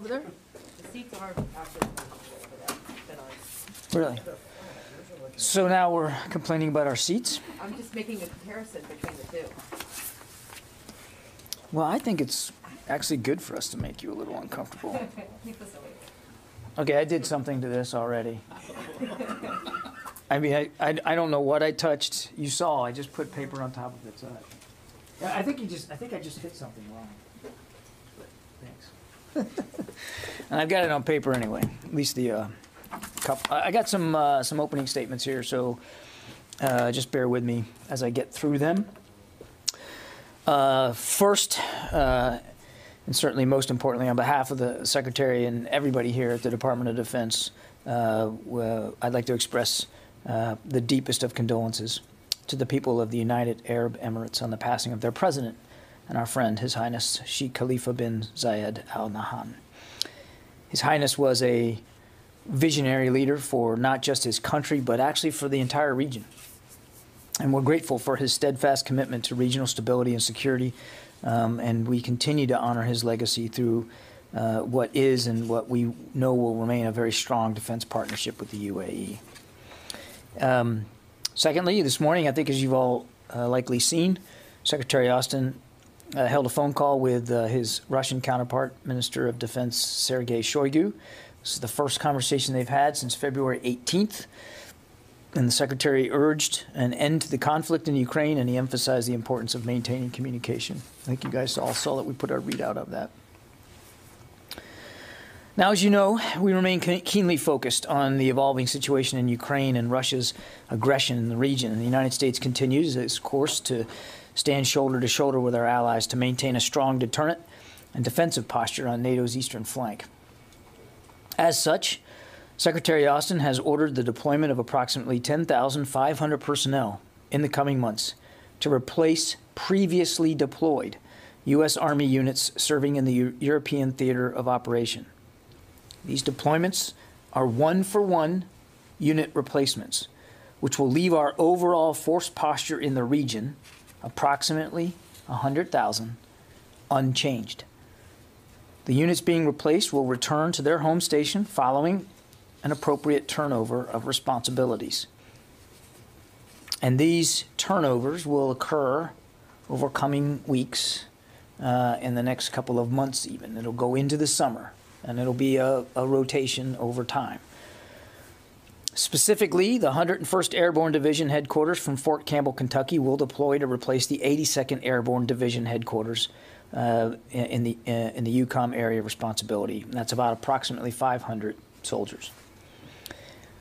over there? The seats are actually than ours. Really? So now we're complaining about our seats? I'm just making a comparison between the two. Well, I think it's actually good for us to make you a little uncomfortable. Okay, I did something to this already. I mean, I don't know what I touched. You saw, I just put paper on top of it. So I think I just hit something wrong. But thanks. And I've got it on paper anyway. At least the couple. I got some opening statements here, so just bear with me as I get through them. First, and certainly most importantly, on behalf of the Secretary and everybody here at the Department of Defense, I'd like to express the deepest of condolences to the people of the United Arab Emirates on the passing of their president and our friend, His Highness Sheikh Khalifa bin Zayed Al Nahyan. His Highness was a visionary leader for not just his country, but actually for the entire region. And we're grateful for his steadfast commitment to regional stability and security, and we continue to honor his legacy through what is and what we know will remain a very strong defense partnership with the UAE. Secondly, this morning, I think as you've all likely seen, Secretary Austin held a phone call with his Russian counterpart, Minister of Defense Sergei Shoigu. This is the first conversation they've had since February 18th. And the Secretary urged an end to the conflict in Ukraine, and he emphasized the importance of maintaining communication. I think you guys all saw that we put our readout of that. Now, as you know, we remain keenly focused on the evolving situation in Ukraine and Russia's aggression in the region. And the United States continues its course to stand shoulder to shoulder with our allies to maintain a strong deterrent and defensive posture on NATO's eastern flank. As such, Secretary Austin has ordered the deployment of approximately 10,500 personnel in the coming months to replace previously deployed U.S. Army units serving in the European theater of operation. These deployments are one-for-one unit replacements, which will leave our overall force posture in the region, approximately 100,000, unchanged. The units being replaced will return to their home station following an appropriate turnover of responsibilities. And these turnovers will occur over coming weeks, in the next couple of months even. It'll go into the summer, and it'll be a rotation over time. Specifically, the 101st Airborne Division headquarters from Fort Campbell, Kentucky will deploy to replace the 82nd Airborne Division headquarters in the EUCOM area of responsibility. And that's about approximately 500 soldiers.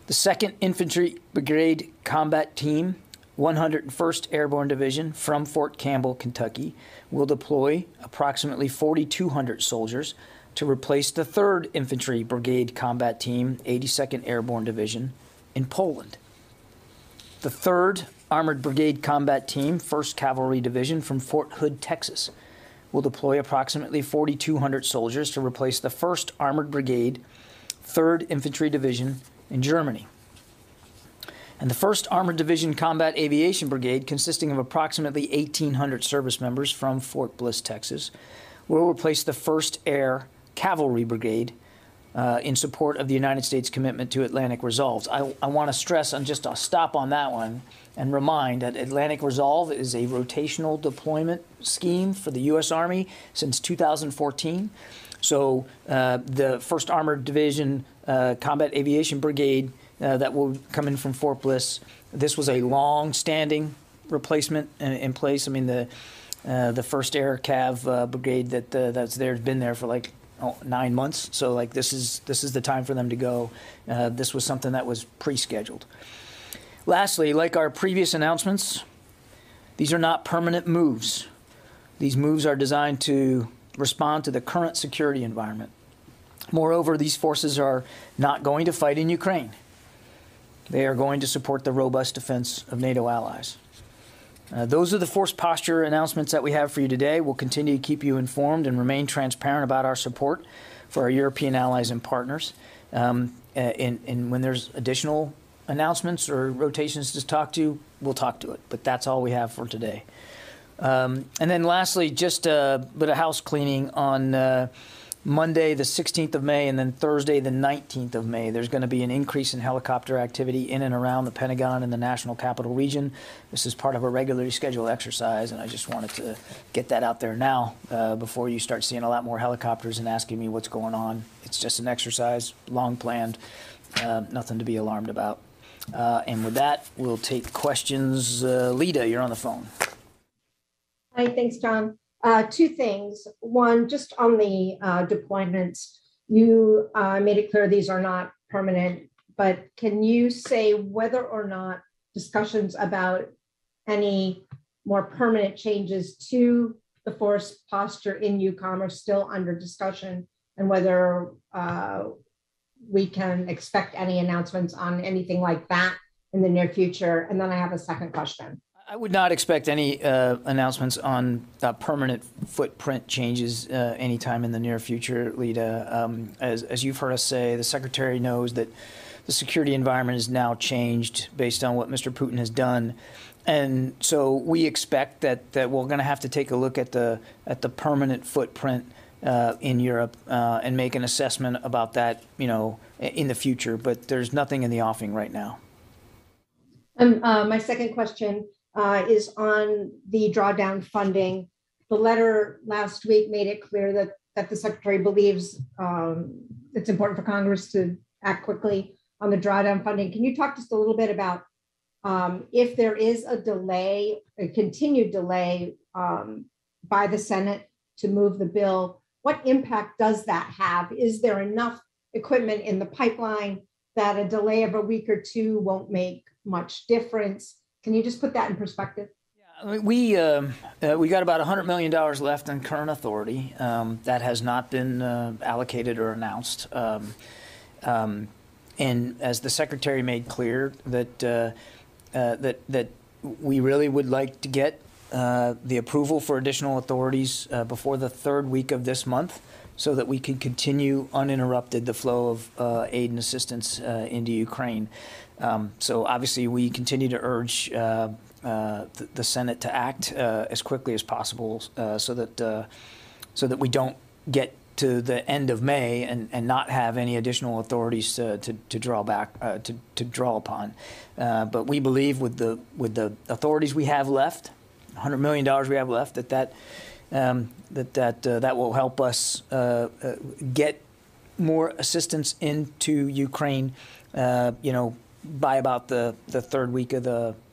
The 2nd Infantry Brigade Combat Team, 101st Airborne Division from Fort Campbell, Kentucky, will deploy approximately 4,200 soldiers to replace the 3rd Infantry Brigade Combat Team, 82nd Airborne Division, in Poland. The 3rd Armored Brigade Combat Team, 1st Cavalry Division from Fort Hood, Texas, will deploy approximately 4,200 soldiers to replace the 1st Armored Brigade, 3rd Infantry Division in Germany. And the 1st Armored Division Combat Aviation Brigade, consisting of approximately 1,800 service members from Fort Bliss, Texas, will replace the 1st Air Cavalry Brigade in support of the United States commitment to Atlantic Resolve. I want to stress, and just I'll stop on that one and remind that Atlantic Resolve is a rotational deployment scheme for the U.S. Army since 2014. So the 1st Armored Division Combat Aviation Brigade that will come in from Fort Bliss, this was a long-standing replacement in place. I mean, the 1st Air Cav Brigade that's there has been there for like 9 months. So like this is the time for them to go. This was something that was pre-scheduled. Lastly, like our previous announcements, these are not permanent moves. These moves are designed to respond to the current security environment. Moreover, these forces are not going to fight in Ukraine. They are going to support the robust defense of NATO allies. Those are the force posture announcements that we have for you today. We'll continue to keep you informed and remain transparent about our support for our European allies and partners. And when there's additional announcements or rotations to talk to, we'll talk to it. But that's all we have for today. And then lastly, just a bit of house cleaning on Monday, the 16th of May, and then Thursday, the 19th of May. There's going to be an increase in helicopter activity in and around the Pentagon and the National Capital Region. This is part of a regularly scheduled exercise, and I just wanted to get that out there now before you start seeing a lot more helicopters and asking me what's going on. It's just an exercise, long planned, nothing to be alarmed about. And with that, we'll take questions. Lita, you're on the phone. Hi, thanks, John. Two things. One, just on the deployments, you made it clear these are not permanent, but can you say whether or not discussions about any more permanent changes to the force posture in EUCOM are still under discussion, and whether we can expect any announcements on anything like that in the near future? And then I have a second question. I would not expect any announcements on permanent footprint changes anytime in the near future, Lita. As you've heard us say, the Secretary knows that the security environment is now changed based on what Mr. Putin has done. And so we expect that we're going to have to take a look at the permanent footprint in Europe and make an assessment about that, in the future. But there's nothing in the offing right now. My second question is on the drawdown funding. The letter last week made it clear that the Secretary believes it's important for Congress to act quickly on the drawdown funding. Can you talk just a little bit about if there is a delay, a continued delay by the Senate to move the bill, what impact does that have? Is there enough equipment in the pipeline that a delay of a week or two won't make much difference? Can you just put that in perspective? Yeah, we got about $100 million left in current authority that has not been allocated or announced. And as the Secretary made clear, that we really would like to get the approval for additional authorities before the third week of this month, so that we can continue uninterrupted the flow of aid and assistance into Ukraine. So obviously we continue to urge the Senate to act as quickly as possible so that we don't get to the end of May and not have any additional authorities to draw back to draw upon. But we believe with the authorities we have left, $100 million we have left, that will help us get more assistance into Ukraine, by about the third week of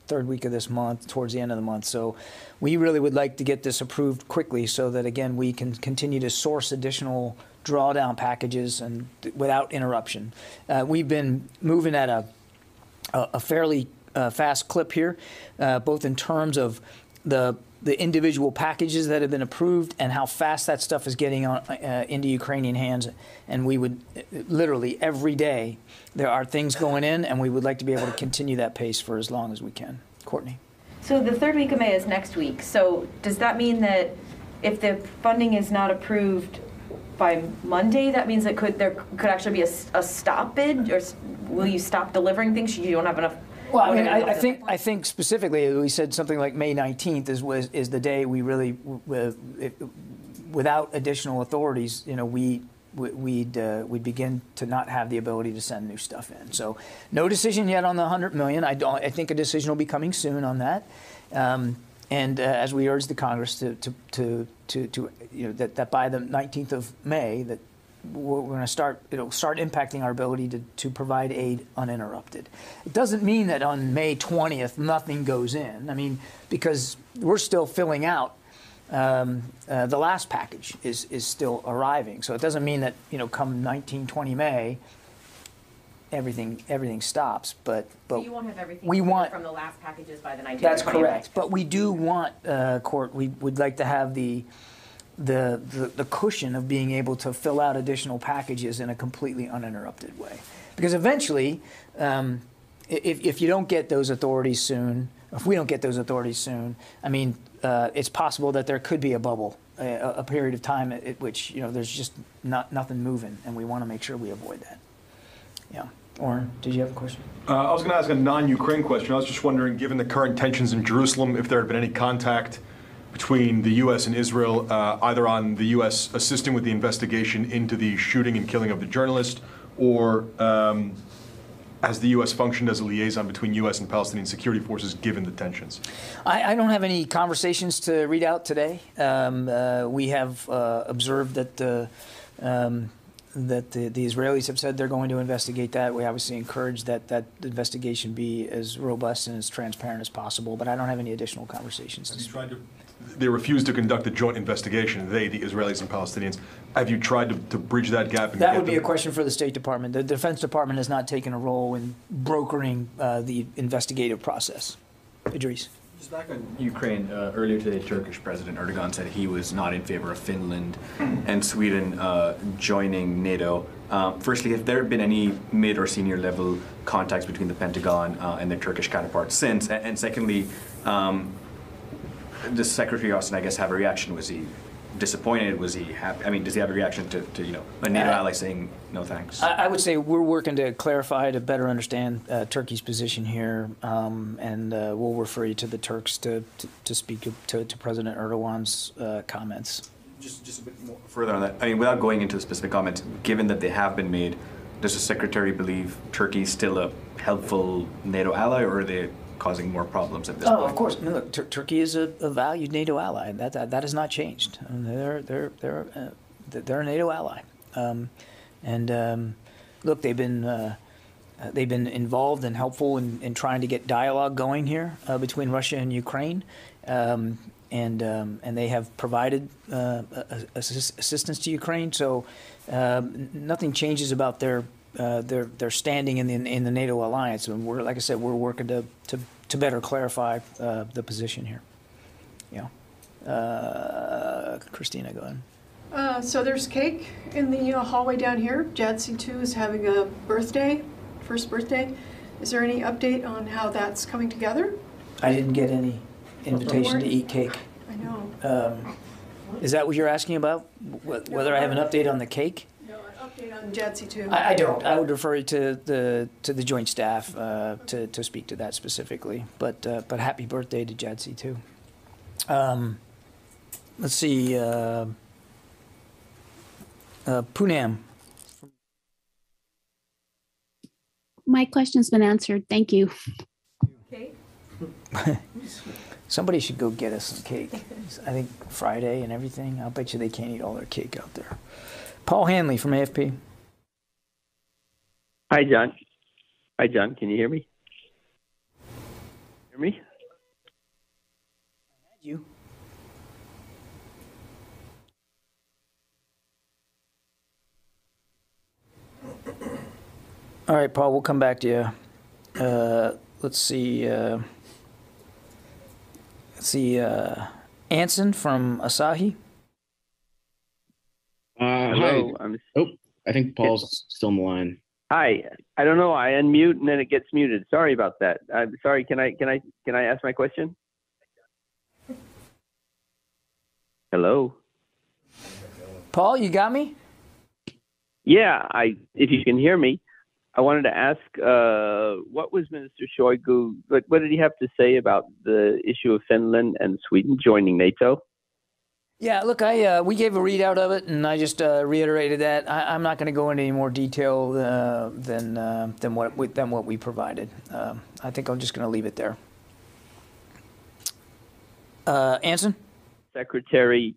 this month, towards the end of the month. So we really would like to get this approved quickly, so that again we can continue to source additional drawdown packages and without interruption. We've been moving at a fairly fast clip here, both in terms of the individual packages that have been approved and how fast that stuff is getting into Ukrainian hands. And we would literally every day there are things going in, and we would like to be able to continue that pace for as long as we can. Courtney. So the third week of May is next week. So does that mean that if the funding is not approved by Monday, that means there could actually be a stop bid, or will you stop delivering things? You don't have enough. Well, I mean, I think specifically we said something like May 19th is the day we really, without additional authorities, we'd begin to not have the ability to send new stuff in. So no decision yet on the $100 million. I think a decision will be coming soon on that. And as we urge the Congress that by the 19th of May that we're going to start impacting our ability to provide aid uninterrupted. It doesn't mean that on May 20th nothing goes in. I mean, because we're still filling out. The last package is still arriving. So it doesn't mean that come 19-20 May everything stops. But so you won't have everything from the last packages by the 19th. That's correct. But we do want Court. We would like to have the cushion of being able to fill out additional packages in a completely uninterrupted way. Because eventually, if you don't get those authorities soon, if we don't get those authorities soon, I mean, it's possible that there could be a bubble, a period of time at which there's just nothing moving, and we want to make sure we avoid that. Yeah. Oren, did you have a question? I was going to ask a non-Ukraine question. I was just wondering, given the current tensions in Jerusalem, if there had been any contact between the U.S. and Israel, either on the U.S. assisting with the investigation into the shooting and killing of the journalist, or has the U.S. functioned as a liaison between U.S. and Palestinian security forces given the tensions? I don't have any conversations to read out today. We have observed that the Israelis have said they're going to investigate that. We obviously encourage that investigation be as robust and as transparent as possible, but I don't have any additional conversations. They refused to conduct a joint investigation, the Israelis and Palestinians. Have you tried to bridge that gap? That would be a question for the State Department. The Defense Department has not taken a role in brokering the investigative process. Idris. Just back on Ukraine, earlier today, Turkish President Erdogan said he was not in favor of Finland and Sweden joining NATO. Firstly, have there been any mid or senior level contacts between the Pentagon and their Turkish counterparts since? And secondly, does Secretary Austin, I guess, have a reaction? Was he disappointed? Was he happy? I mean, does he have a reaction to a NATO ally saying no thanks? I would say we're working to clarify, to better understand Turkey's position here, and we'll refer you to the Turks to speak to President Erdogan's comments. Just a bit more further on that. I mean, without going into the specific comments, given that they have been made, does the Secretary believe Turkey is still a helpful NATO ally, or are they causing more problems at this point? Of course. No, look, Turkey is a valued NATO ally. That has not changed. I mean, they're a NATO ally, look, they've been involved and helpful in trying to get dialogue going here between Russia and Ukraine, and they have provided assistance to Ukraine. So nothing changes about their standing in the NATO alliance, and we're, like I said, we're working to better clarify the position here. Christina, go ahead. So there's cake in the hallway down here. JADC 2 is having a birthday, first birthday. Is there any update on how that's coming together? I didn't get any invitation to eat cake. I know. Is that what you're asking about? Whether I have an update on the cake? On JADC 2. I don't. I would refer you to the joint staff to speak to that specifically. But happy birthday to JADC 2. Let's see. Poonam. My question's been answered. Thank you. Okay. Somebody should go get us some cake. I think Friday and everything. I'll bet you they can't eat all their cake out there. Paul Hanley from AFP. Hi, John. Hi, John. Can you hear me? Hear me? You. All right, Paul. We'll come back to you. Let's see. Anson from Asahi. Hello. Hi. I think Paul's still on the line. Hi. I don't know. I unmute and then it gets muted. Sorry about that. I'm sorry. Can I ask my question? Hello. Paul, you got me? Yeah. If you can hear me, I wanted to ask, what was Minister Shoigu? What did he have to say about the issue of Finland and Sweden joining NATO? Yeah, look, we gave a readout of it, and I just reiterated that. I'm not going to go into any more detail than what we provided. I think I'm just going to leave it there. Anson? Secretary.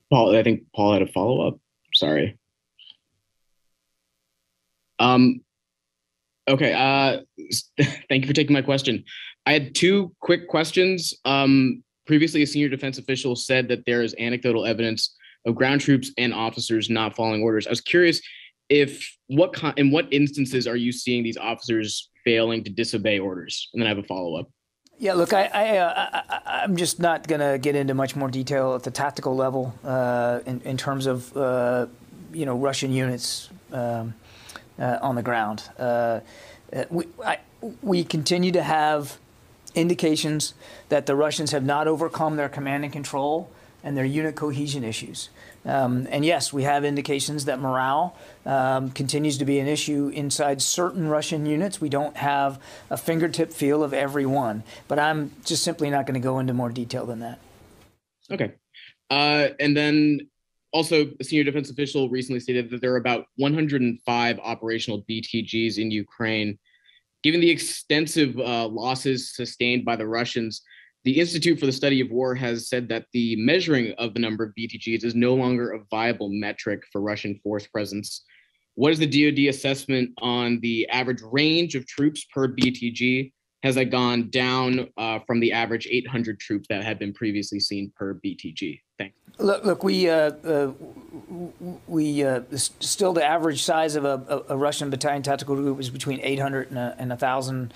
Paul, I think Paul had a follow-up. Sorry. Okay. Thank you for taking my question. I had two quick questions. Previously, a senior defense official said that there is anecdotal evidence of ground troops and officers not following orders. I was curious in what instances are you seeing these officers failing to disobey orders? And then I have a follow-up. Yeah, look, I'm just not going to get into much more detail at the tactical level in terms of Russian units on the ground. We continue to have indications that the Russians have not overcome their command and control and their unit cohesion issues. And yes, we have indications that morale continues to be an issue inside certain Russian units. We don't have a fingertip feel of every one, but I'm just simply not going to go into more detail than that. Okay. And then also, a senior defense official recently stated that there are about 105 operational BTGs in Ukraine. Given the extensive losses sustained by the Russians, the Institute for the Study of War has said that the measuring of the number of BTGs is no longer a viable metric for Russian force presence. What is the DoD assessment on the average range of troops per BTG? Has that gone down from the average 800 troops that had been previously seen per BTG? Thanks. Look, we still the average size of a Russian battalion tactical group is between 800 and 1,000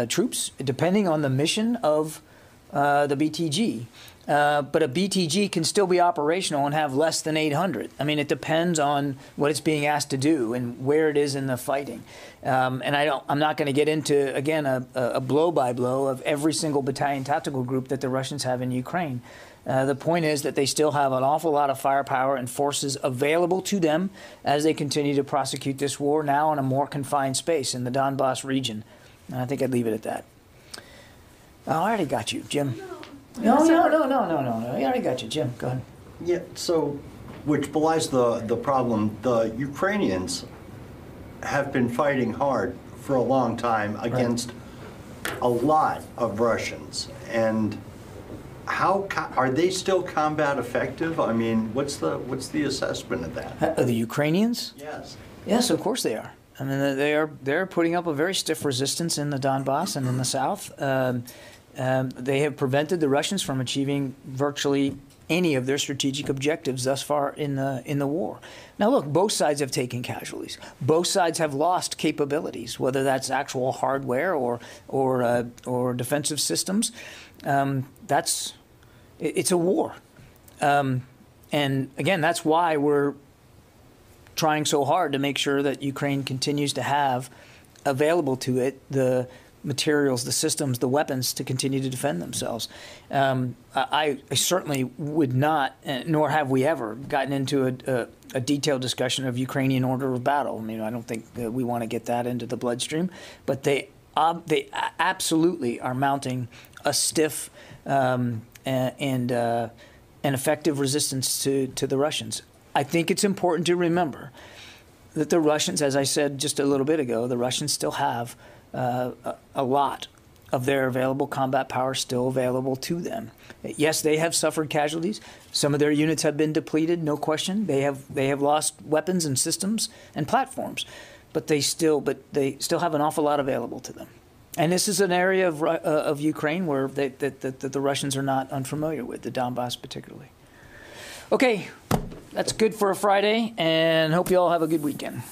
troops, depending on the mission of the BTG. But a BTG can still be operational and have less than 800. I mean, it depends on what it's being asked to do and where it is in the fighting. And I'm not going to get into, again, a blow-by-blow of every single battalion tactical group that the Russians have in Ukraine. The point is that they still have an awful lot of firepower and forces available to them as they continue to prosecute this war now in a more confined space in the Donbass region. And I think I'd leave it at that. Oh, I already got you, Jim. No. I already got you, Jim. Go ahead. Yeah, so, which belies the problem. The Ukrainians have been fighting hard for a long time against a lot of Russians. And how are they still combat effective? I mean, what's the assessment of that? The Ukrainians? Yes. Yes, of course they are. I mean, they're putting up a very stiff resistance in the Donbass and in the south. They have prevented the Russians from achieving virtually any of their strategic objectives thus far in the war. Now, look, both sides have taken casualties. Both sides have lost capabilities, whether that's actual hardware or defensive systems. It's a war, and again, that's why we're trying so hard to make sure that Ukraine continues to have available to it the materials, the systems, the weapons to continue to defend themselves. I certainly would not, nor have we ever, gotten into a detailed discussion of Ukrainian order of battle. I mean, I don't think we want to get that into the bloodstream, but they absolutely are mounting a stiff and effective resistance to the Russians. I think it's important to remember that the Russians, as I said just a little bit ago, the Russians still have a lot of their available combat power still available to them. Yes, they have suffered casualties. Some of their units have been depleted, no question. They have lost weapons and systems and platforms, but they still have an awful lot available to them. And this is an area of Ukraine where the Russians are not unfamiliar with, the Donbass particularly. Okay, that's good for a Friday, and hope you all have a good weekend.